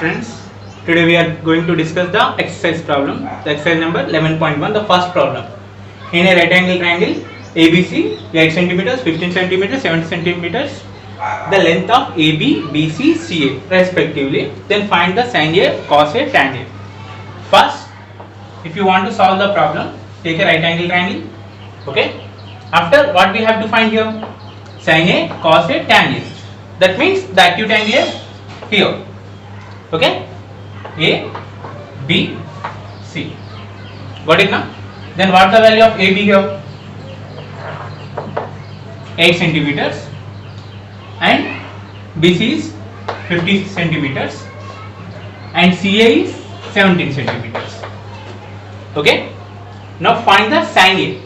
Friends, today we are going to discuss the exercise problem, the exercise number 11.1, the first problem. In a right angle triangle ABC, 8 centimeters, 15 centimeters, 70 centimeters, the length of AB, BC, CA respectively. Then find the sin A, cos A, tan A. First, if you want to solve the problem, take a right angle triangle. Okay. After, what we have to find here? Sin A, cos A, tan A. That means the acute angle is here. Okay, A, B, C. Got it now? Then what the value of AB here? 8 centimeters and BC is 50 centimeters and CA is 17 centimeters. Okay. Now find the sin A.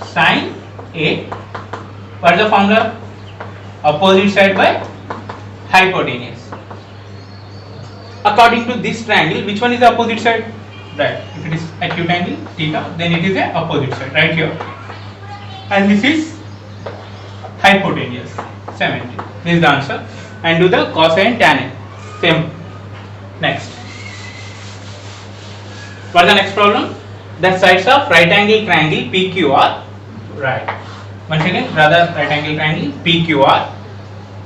Sin A. What is the formula? Opposite side by hypotenuse. According to this triangle, which one is the opposite side? Right. If it is acute angle theta, then it is a opposite side right here. And this is hypotenuse 70. This is the answer. And do the cos and tan A. Same. Next. What is the next problem? The sides of right angle triangle PQ are right. Once again, rather right angle triangle PQ are.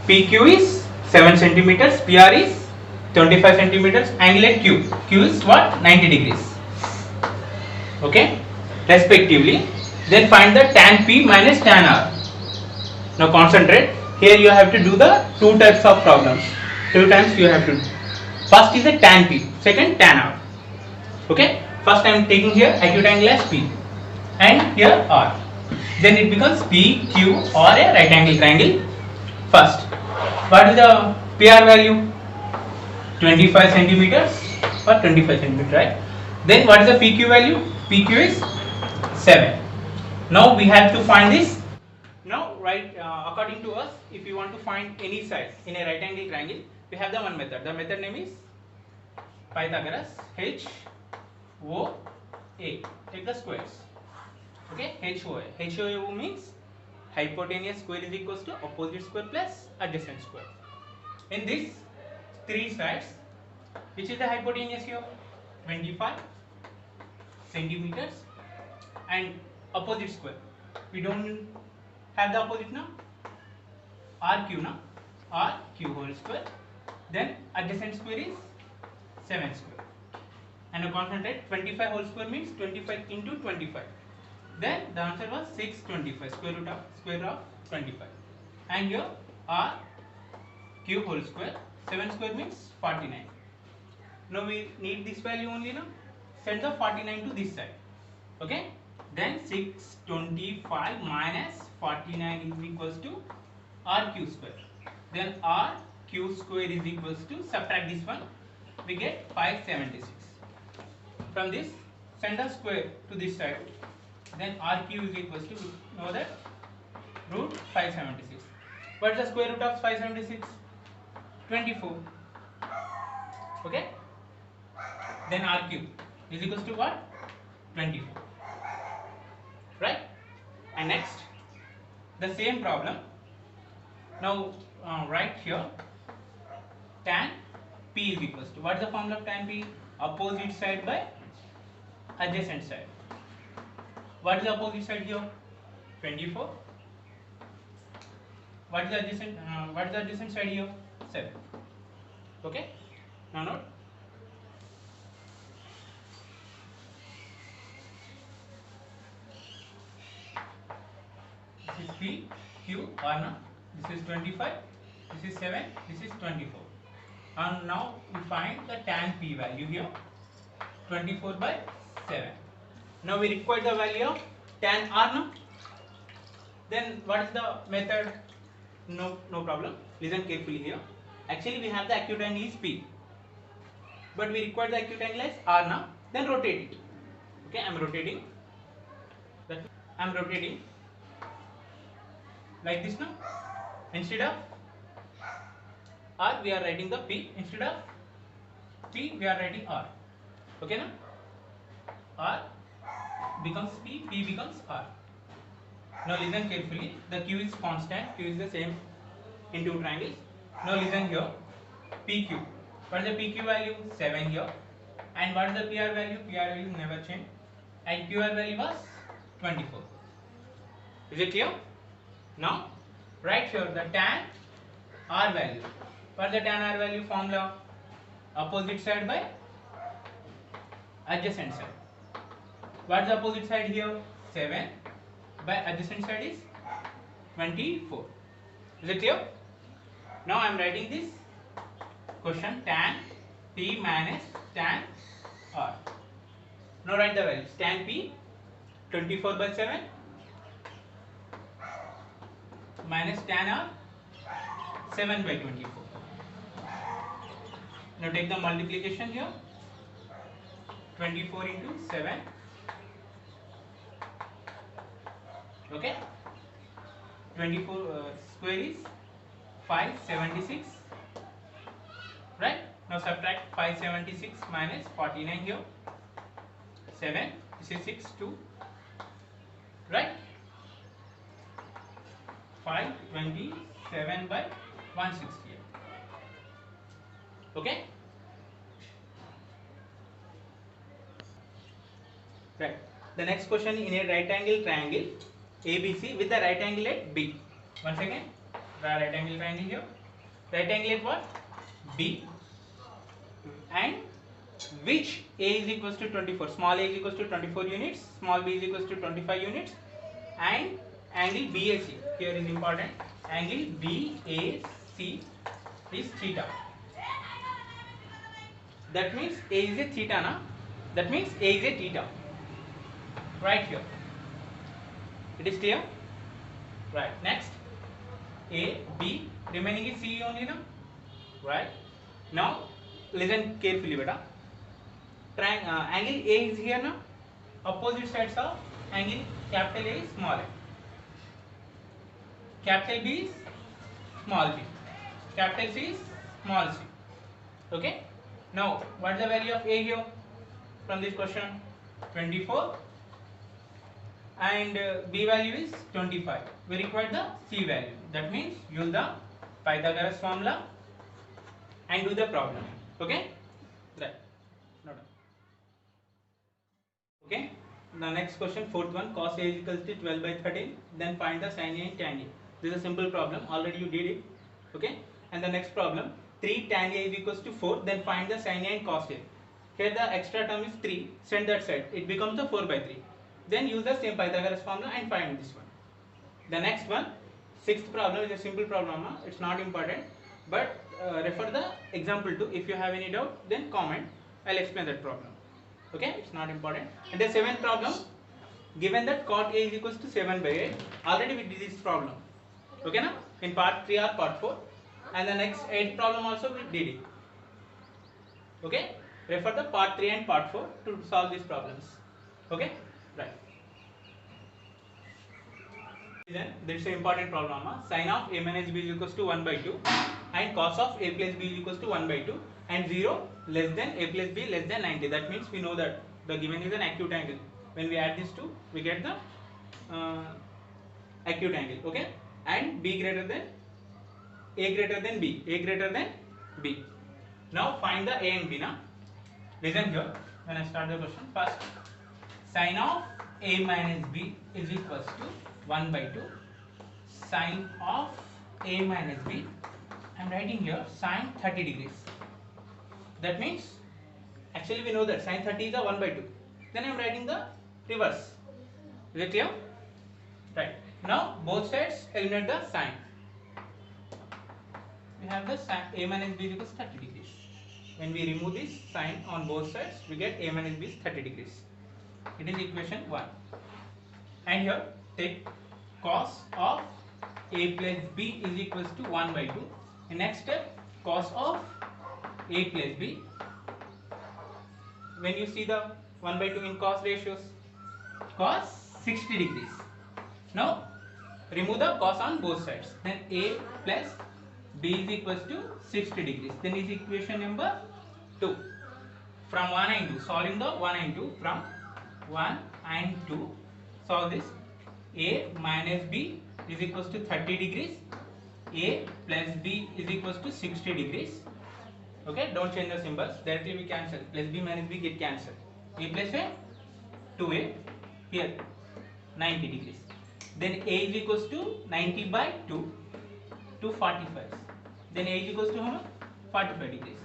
PQ is 7 centimeters. PR is 25 centimeters. Angle at Q. Q is what? 90 degrees. Okay. Respectively. Then find the tan P minus tan R. Now concentrate. Here you have to do the two types of problems. Two times you have to do. First is a tan P. Second tan R. Okay. First I am taking here acute angle as P. And here R. Then it becomes PQ or a right angle triangle. First. What is the PR value? 25 centimeters or 25 centimeters, right? Then what is the PQ value? PQ is 7. Now we have to find this. Now, right, according to us, if you want to find any side in a right angle triangle, we have the one method. The method name is Pythagoras. HOA. Take the squares. Okay, HOA. HOA means hypotenuse square is equals to opposite square plus adjacent square. In this three sides, which is the hypotenuse here? 25 centimeters and opposite square. We don't have the opposite now. RQ now. RQ whole square. Then adjacent square is 7 square. And now concentrate. 25 whole square means 25 into 25. Then the answer was 625. Square root of 25. And here R Q whole square. 7 square means 49. Now we need this value only now. Send the 49 to this side. Okay. Then 625 minus 49 is equals to RQ square. Then RQ square is equals to, subtract this one, we get 576. From this, send a square to this side. Then RQ is equals to, know that, root 576. What is the square root of 576? 24. Okay. Then RQ is equals to what? 24. Right. And next, the same problem. Now write here tan P is equals to, what is the formula of tan P? Opposite side by adjacent side. What is the opposite side here? 24. What is the adjacent side here? 7. Okay. Now note. This is P, Q, R now. This is 25. This is 7. This is 24. And now we find the tan P value here. 24 by 7. Now we require the value of tan R now. Then what is the method? No problem. Listen carefully here. Actually we have the acute angle is P. But we require the acute angle as R now. Then rotate it. Okay, I am rotating. Like this now. Instead of R we are writing the P. Instead of P we are writing R. Okay now? R becomes P, P becomes R. Now listen carefully. The Q is constant. Q is the same in two triangles. Now listen here. PQ. What is the PQ value? 7 here. And what is the PR value? PR value never change. And QR value was 24. Is it clear? Now write here the tan R value. What is the tan R value formula? Opposite side by adjacent side. What is the opposite side here? 7 by adjacent side is 24. Is it clear? Now I am writing this question tan P minus tan R. Now write the values. Tan P 24 by 7 minus tan R 7 by 24. Now take the multiplication here. 24 into 7. Okay. 24 square is 576. Right. Now subtract 576 minus 49 here. 7. This is 6 2. Right. 527 by 168. Okay. Right. The next question, in a right angle triangle ABC with the right angle at B. Once again, the right angle triangle here. Right angle at what? B. And which A is equals to 24. Small a is equals to 24 units. Small b is equals to 25 units. And angle BAC here is important. Angle BAC is theta. That means A is a theta, na? That means A is a theta. Right here. It is clear? Right. Next, A, B, remaining is C only, na? Right. Now, listen carefully, beta. Angle A is here, na? Opposite sides of angle capital A is small a. Capital B is small b. Capital C is small c. Okay. Now, what is the value of A here from this question? 24. And B value is 25. We require the C value. That means use the Pythagoras formula and do the problem. Okay? Right. Not done. Okay. The next question, fourth one, cos A is equals to 12 by 13. Then find the sin A and tan A. This is a simple problem. Already you did it. Okay. And the next problem, 3 tan A is equals to 4. Then find the sin A and cos A. Here the extra term is 3. Send that side. It becomes a 4 by 3. Then use the same Pythagoras formula and find this one. The next one, sixth problem is a simple problem. It's not important, but refer the example to. If you have any doubt, then comment. I'll explain that problem. Okay, it's not important. And the seventh problem, given that cot A is equals to 7 by 8. Already we did this problem. Okay, na? In part 3 or part 4. And the next 8th problem also we did it. Okay, refer the part 3 and part 4 to solve these problems. Okay. Right. Then there is an important problem. Sin of A minus B is equals to 1 by 2 and cos of A plus B is equals to 1 by 2 and 0 less than A plus B less than 90. That means we know that the given is an acute angle. When we add these two, we get the acute angle. Okay. And B greater than A greater than B. A greater than B. Now find the A and B. Now listen here when I start the question. First, sin of A minus B is equals to 1 by 2. Sin of A minus B, I am writing here sin 30 degrees. That means, actually we know that sin 30 is a 1 by 2. Then I am writing the reverse. Is it clear? Right. Now both sides eliminate the sign. We have the sin A minus B equals 30 degrees. When we remove this sign on both sides, we get A minus B is 30 degrees. It is equation 1. And here take cos of A plus B is equals to 1 by 2. The next step, cos of A plus B. When you see the 1 by 2 in cos ratios, cos 60 degrees. Now remove the cos on both sides. Then A plus B is equals to 60 degrees. Then is equation number 2. From 1 and 2, solving the 1 and 2 from 1 and 2, solve this. A minus B is equals to 30 degrees. A plus B is equals to 60 degrees. Okay, don't change the symbols. Directly we cancel. Plus b minus b get cancelled. A plus a 2a here 90 degrees. Then a is equals to 90 by 2 to 45. Then a is equals to how much? 45 degrees.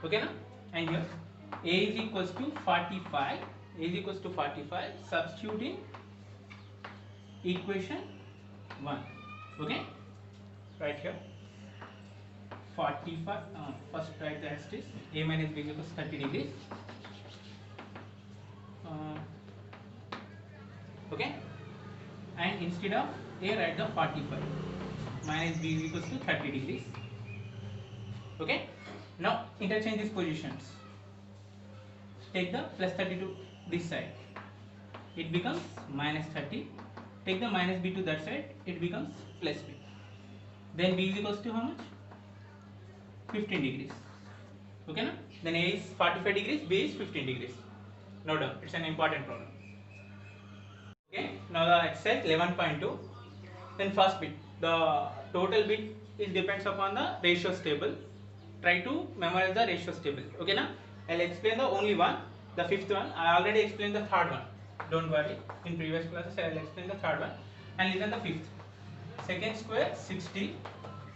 Okay na? And here a is equals to 45. A is equals to 45. Substituting equation 1. Okay, right here 45. First write the as it is. A minus b is equals to 30 degrees. Okay, and instead of a write the 45 minus b is equals to 30 degrees. Okay, now interchange these positions. Take the plus 30 to this side, it becomes minus 30. Take the minus b to that side, it becomes plus b. Then b is equals to how much? 15 degrees. Okay na? Then a is 45 degrees, b is 15 degrees. No doubt, it's an important problem. Okay, now the exercise 11.2. Then first bit, the total bit it depends upon the ratios table. Try to memorize the ratios table. Okay na? I'll explain the only one, the fifth one. I already explained the third one. Don't worry. In previous classes I will explain the third one. And listen the fifth. Secant square 60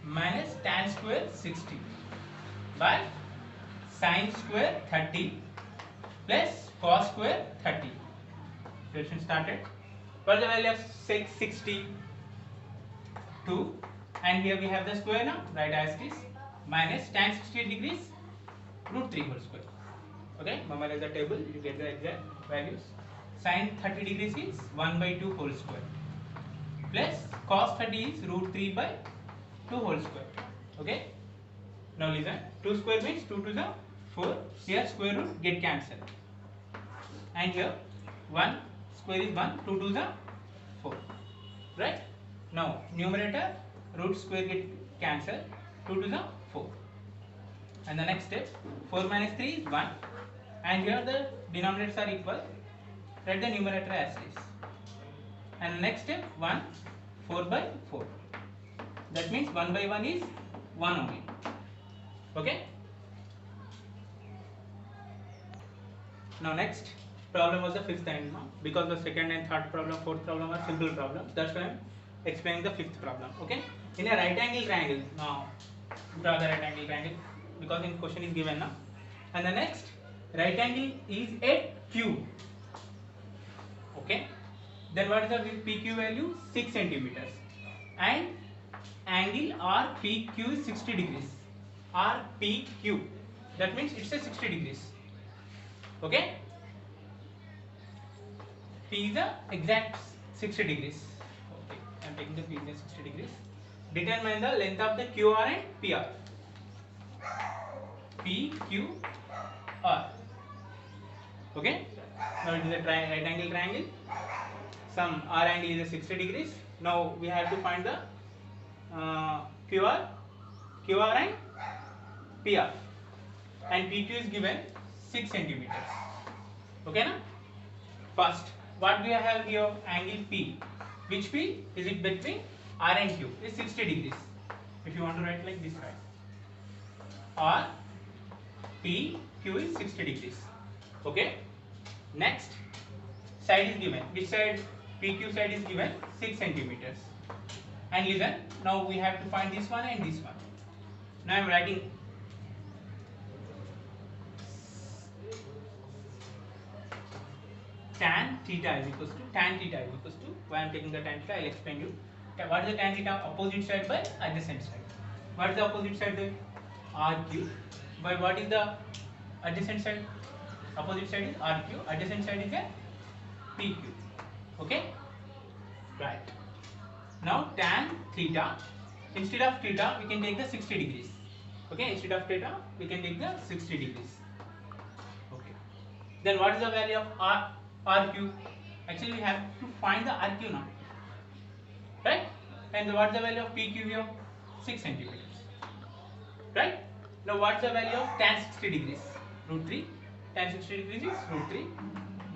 minus tan square 60 by sin square 30 plus cos square 30. Solution started. What is the value of 60? 2. And here we have the square now. Write as it is. Minus tan 60 degrees root 3 whole square. Okay, memorize the table, you get the exact values. Sin 30 degrees is 1 by 2 whole square plus cos 30 is root 3 by 2 whole square. Okay, now listen, 2 square means 2 to the 4. Here square root get cancelled, and here 1 square is 1, 2 to the 4. Right, now numerator root square get cancelled, 2 to the 4. And the next step, 4 minus 3 is 1, and here the denominators are equal. Write the numerator as is. And the next step, 1 4 by 4. That means 1 by 1 is 1 only. Okay. Now next problem was the fifth and now, because the second and third problem, fourth problem are simple problems. That's why I am explaining the fifth problem. Okay. In a right angle triangle, now draw the right angle triangle, because in question is given now. And the next, right angle is a cube. Okay, then what is the PQ value? 6 centimeters, and angle RPQ is 60 degrees. RPQ, that means it's a 60 degrees. Okay, P is the exact 60 degrees. Okay, I am taking the P is 60 degrees. Determine the length of the QR and PR. PQR. Okay, now it is a right angle triangle. Some R angle is a 60 degrees. Now we have to find the QR and PR, and PQ is given 6 centimeters. Okay na? First, what we have here, angle P. Which P is it between R and Q? Is 60 degrees. If you want to write like this, right? R P Q is 60 degrees. Okay. Next, side is given. Which side? PQ side is given 6 centimeters. And listen, now we have to find this one and this one. Now I am writing tan theta is equals to, why I am taking the tan theta, I will explain you. What is the tan theta? Opposite side by adjacent side. What is the opposite side there? RQ. But what is the adjacent side? Opposite side is RQ, adjacent side is a PQ. Okay, right. Now tan theta, instead of theta we can take the 60 degrees. Okay, instead of theta we can take the 60 degrees. Okay, then what is the value of RQ? Actually we have to find the RQ now, right? And what is the value of PQ here? 6 centimeters. Right, now what is the value of tan 60 degrees? Root 3. Tan 60 degrees is root 3.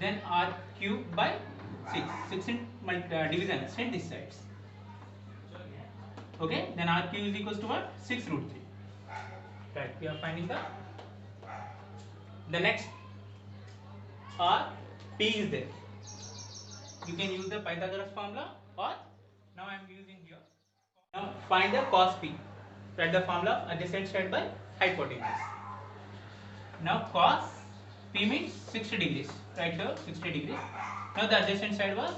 Then R cube by 6. 6 in division, extend these sides. Okay, then R cube is equals to what? 6 root 3. Right, we are finding the next or p is there. You can use the Pythagoras formula, or now I am using here. Now find the cos p. Write the formula of adjacent side by hypotenuse. Now cos p means 60 degrees. Right here 60 degrees. Now the adjacent side was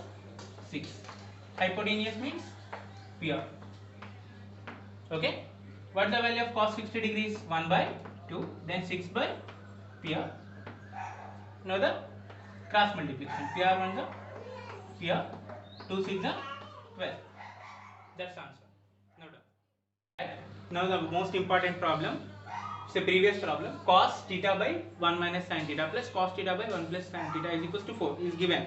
6. Hypotenuse means PR. Okay. What is the value of cos 60 degrees? 1 by 2. Then 6 by PR. Now the cross multiplication. PR 1 the PR 2 6 the 12. That's answer. Now done. Now the most important problem. It's a previous problem. Cos theta by 1 minus sin theta plus cos theta by 1 plus sin theta is equals to 4 is given.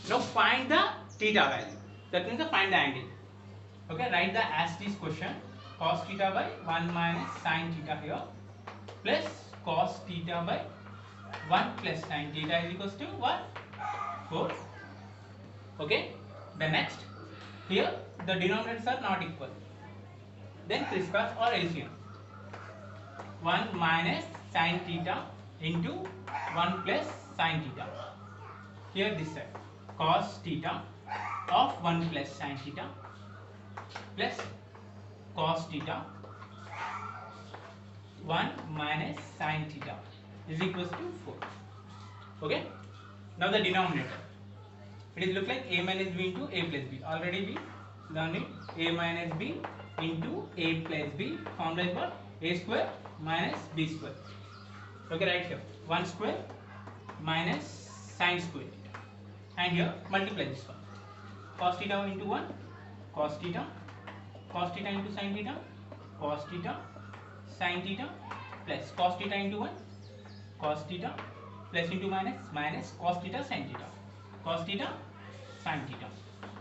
Now find the theta value. That means find the angle. Okay, write the as this question. Cos theta by 1 minus sin theta here plus cos theta by 1 plus sin theta is equals to what? 4. Okay. The next, here the denominators are not equal. Then crisscross or LCM. 1 minus sin theta into 1 plus sin theta. Here this side. Cos theta of 1 plus sin theta plus cos theta 1 minus sin theta is equals to 4. Okay. Now the denominator. It is look like a minus b into a plus b. Already we learned it. A minus b into a plus b. Formula is what? A square minus b square. Okay, right here 1 square minus sin square, and here multiply this one. Cos theta into 1, cos theta into sin theta, cos theta sin theta plus cos theta into 1, cos theta plus into minus cos theta sin theta, cos theta sin theta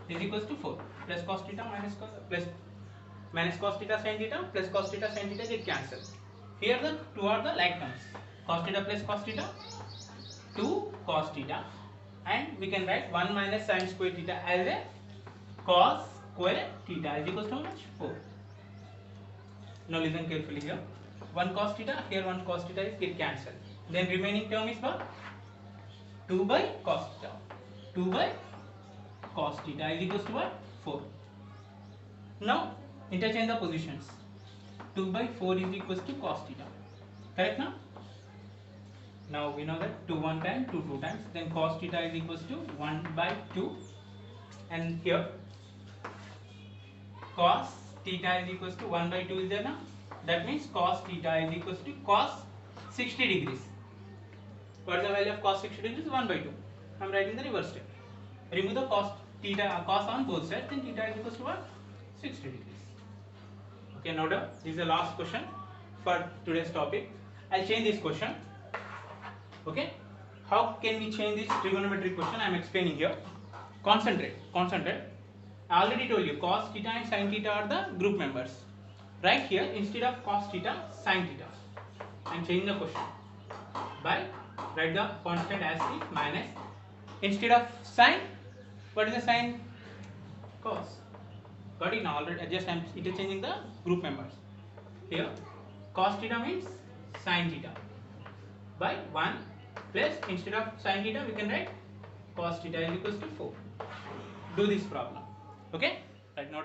is equals to 4 plus cos theta minus cos theta sin theta plus cos theta sin theta get cancelled. Here the two are the like terms. Cos theta plus cos theta 2 cos theta, and we can write 1 minus sin square theta as a cos square theta is equals to how much? 4. Now listen carefully here. 1 cos theta, here 1 cos theta is get cancelled. Then remaining term is what? 2 by cos theta. 2 by cos theta is equals to what? 4. Now interchange the positions. 2 by 4 is equals to cos theta. Correct now? Now we know that 2 1 time, 2 2 times. Then cos theta is equals to 1 by 2. And here cos theta is equals to 1 by 2 is there now. That means cos theta is equals to cos 60 degrees. What is the value of cos 60 degrees? 1 by 2. I am writing the reverse step. Remove the cos on both sides, then theta is equals to what? 60 degrees. Okay, now this is the last question for today's topic. I'll change this question. Okay, how can we change this trigonometric question? I am explaining here. Concentrate. I already told you cos theta and sin theta are the group members. Right here, instead of cos theta, sin theta, I am changing the question by write the constant as is minus, instead of sin, what is the sign? Cos. Got it now? Already just I am interchanging the group members. Here cos theta means sin theta by 1 plus, instead of sin theta we can write cos theta is equals to 4. Do this problem. Okay, right now.